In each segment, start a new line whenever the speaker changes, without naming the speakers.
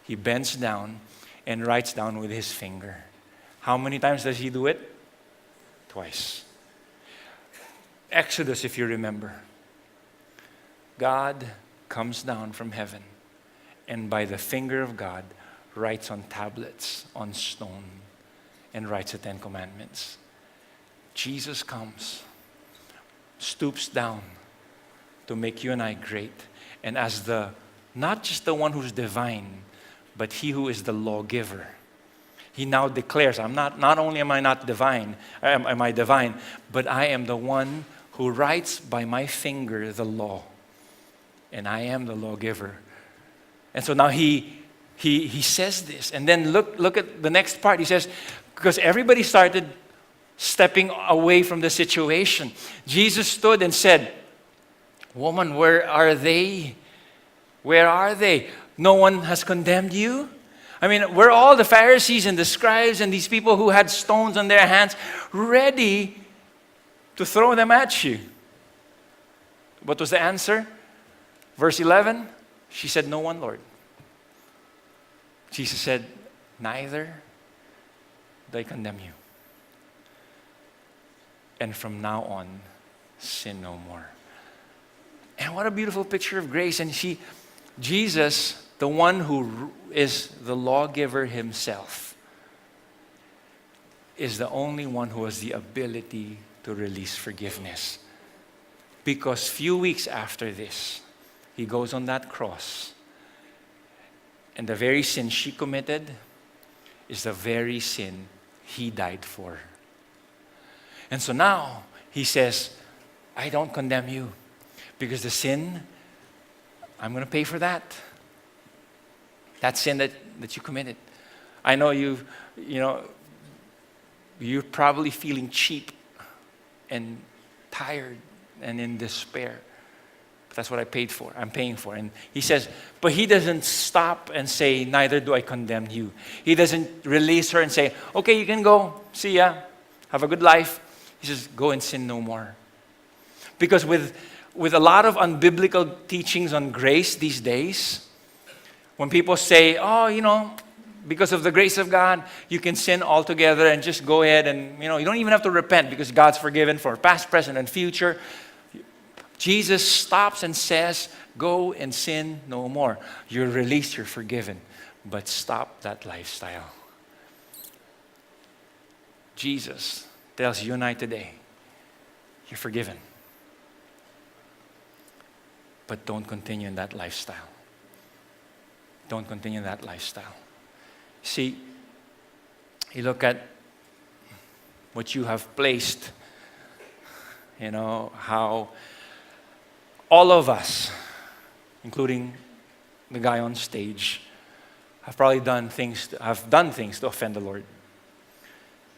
he bends down and writes down with his finger. How many times does he do it? Twice. Exodus, if you remember. God comes down from heaven and by the finger of God writes on tablets, on stone, and writes the Ten Commandments. Jesus comes, stoops down to make you and I great. And as the, not just the one who's divine, but he who is the lawgiver. He now declares, not only am I not divine, am I divine, but I am the one who writes by my finger the law. And I am the lawgiver. And so now he says this. And then look at the next part. He says, because everybody started stepping away from the situation. Jesus stood and said, "Woman, where are they? Where are they? No one has condemned you?" I mean, we're all the Pharisees and the scribes and these people who had stones on their hands ready to throw them at you. What was the answer? Verse 11, she said, "No one, Lord." Jesus said, "Neither do I condemn you. And from now on, sin no more." And what a beautiful picture of grace. And Jesus, the one who is the lawgiver himself, is the only one who has the ability to release forgiveness. Because few weeks after this, he goes on that cross. And the very sin she committed is the very sin he died for. And so now he says, "I don't condemn you because the sin, I'm going to pay for that. That sin that you committed. I know you're probably feeling cheap and tired and in despair. But that's what I paid for. I'm paying for." And he says, but he doesn't stop and say, "Neither do I condemn you." He doesn't release her and say, "Okay, you can go. See ya. Have a good life." He says, "Go and sin no more." Because with a lot of unbiblical teachings on grace these days, when people say, "Oh, because of the grace of God, you can sin altogether and just go ahead and, you don't even have to repent because God's forgiven for past, present, and future." Jesus stops and says, "Go and sin no more. You're released, you're forgiven. But stop that lifestyle." Jesus tells you and I today, you're forgiven. But don't continue in that lifestyle. Don't continue in that lifestyle. See, you look at what you have placed, how all of us, including the guy on stage, have probably done things to offend the Lord.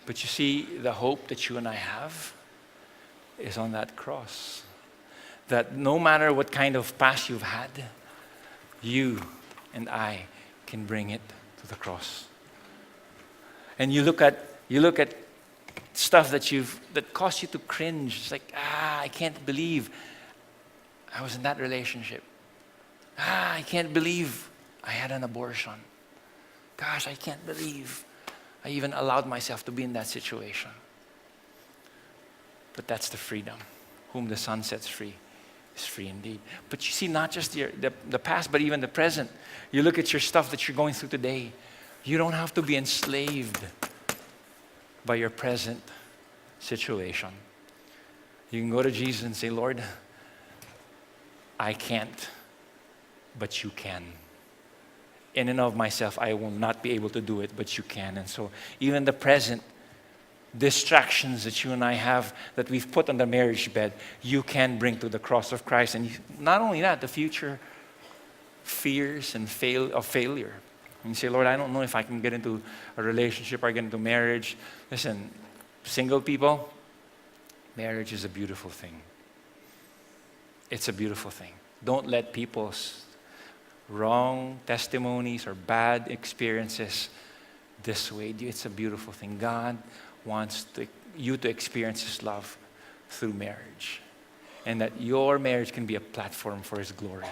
But you see, the hope that you and I have is on that cross. That no matter what kind of past you've had, you and I can bring it to the cross. And you look at stuff that caused you to cringe. It's like, I can't believe I was in that relationship. I can't believe I had an abortion. Gosh, I can't believe I even allowed myself to be in that situation. But that's the freedom. Whom the Son sets free is free indeed. But you see, not just the past, but even the present. You look at your stuff that you're going through today. You don't have to be enslaved by your present situation. You can go to Jesus and say, "Lord, I can't, but you can. In and of myself, I will not be able to do it, but you can." And so even the present distractions that you and I have, that we've put on the marriage bed, you can bring to the cross of Christ. And not only that, the future fears and failure. And you say, "Lord, I don't know if I can get into a relationship or get into marriage." Listen, single people, marriage is a beautiful thing. It's a beautiful thing. Don't let people's wrong testimonies or bad experiences dissuade you. It's a beautiful thing. God wants you to experience His love through marriage. And that your marriage can be a platform for His glory.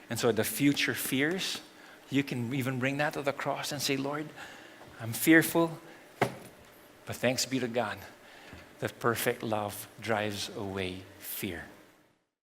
And so the future fears, You can even bring that to the cross and say, Lord, I'm fearful, but thanks be to God that perfect love drives away fear.